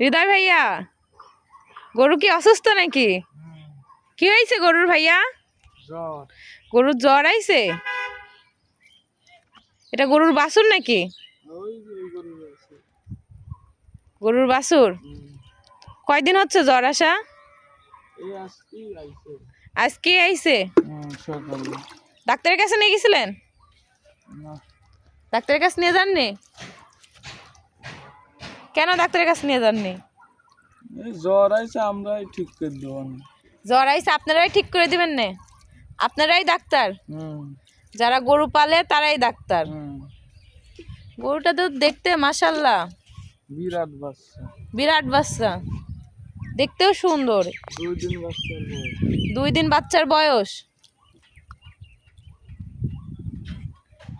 হৃদয় ভাইয়া, গরু কি অসুস্থ নাকি? কি হয়েছে গরুর ভাইয়া? গরুর জ্বর আইছে? এটা গরুর বাছুর নাকি? গরুর বাছুর। কয়দিন হচ্ছে জ্বর আসা? আজকে আইছে। ডাক্তারের কাছে নিয়ে গেছিলেন? ডাক্তারের কাছে নিয়ে যাননি? কেন ডাক্তারের কাছে নিয়ে যাননি? জ্বর আইছে, আমরাই ঠিক করে দেব। জ্বর আইছে আপনারাই ঠিক করে দিবেন না? আপনারাই ডাক্তার? যারা গরু পালে তারাই ডাক্তার। গরুটা তো দেখতে মাশাআল্লাহ বিরাট বাচ্চা। বিরাট বাচ্চা, দেখতেও সুন্দর। 2 দিন বাচ্চার বয়স।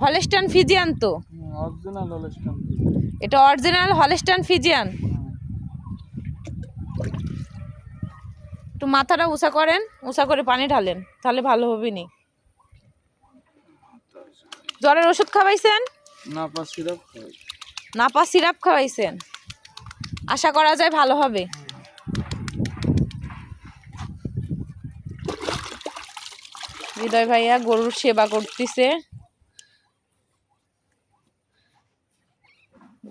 হলস্টাইন ফ্রিজিয়ান তো? Original Holstein. এটা অরিজিনাল হলস্টাইন ফ্রিজিয়ান। একটু মাথাটা উঁচা করেন, উঁচা করে পানি ঢালেন, তাহলে ভালো হবে নি। জ্বরের ওষুধ খাওয়াইছেন? নাপা সিরাপ খাওয়াই। নাপা সিরাপ খাওয়াইছেন? আশা করা যায় ভালো হবে। হৃদয় ভাইয়া গরুর সেবা করতেছে,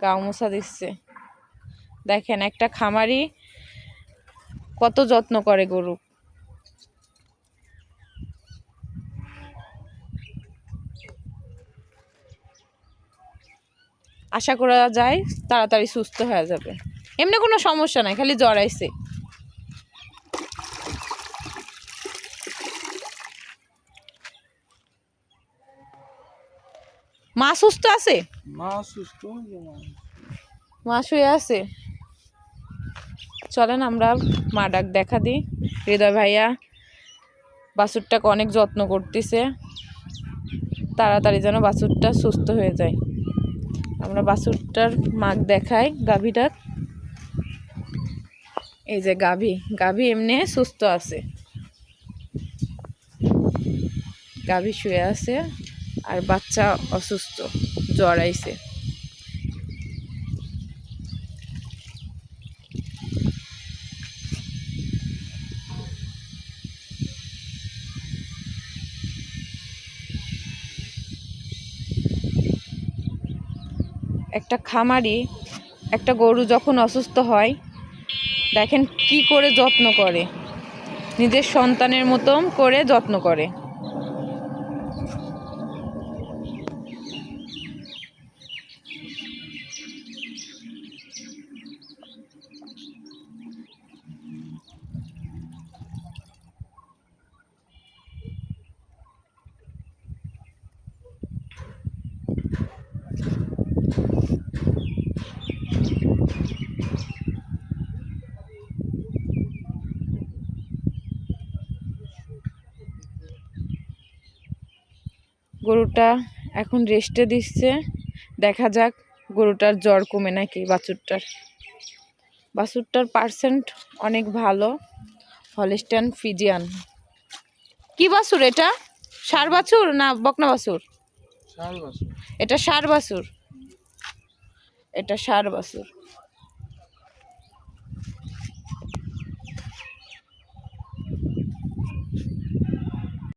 গাও মোছা দিচ্ছে। দেখেন একটা খামারি কত যত্ন করে গরু। আশা করা যায় তাড়াতাড়ি সুস্থ হয়ে যাবে। এমনি কোনো সমস্যা নাই, খালি জ্বর আইছে। মা সুস্থ আছে? মা শুয়ে আছে। চলেন আমরা মা ডাক দেখা দিই। হৃদয় ভাইয়া বাছুরটাকে অনেক যত্ন করতেছে, তাড়াতাড়ি যেন বাছুরটা সুস্থ হয়ে যায়। আমরা বাছুরটার মাক দেখাই, গাভীটা। এই যে গাভী এমনি সুস্থ আছে। গাভী শুয়ে আছে আর বাচ্চা অসুস্থ, জ্বর আইছে। একটা খামারি একটা গরু যখন অসুস্থ হয়, দেখেন কি করে যত্ন করে, নিজের সন্তানের মতন করে যত্ন করে। গরুটা এখন রেস্টে দিচ্ছে, দেখা যাক গরুটার জ্বর কমে নাকি। বাছুরটার পার্সেন্ট অনেক ভালো, হলস্টাইন ফ্রিজিয়ান। কি বাছুর এটা? ষাঁড় বাছুর না বকনা বাছুর? এটা ষাঁড় বাছুর। এটা ষাঁড় বাছুর।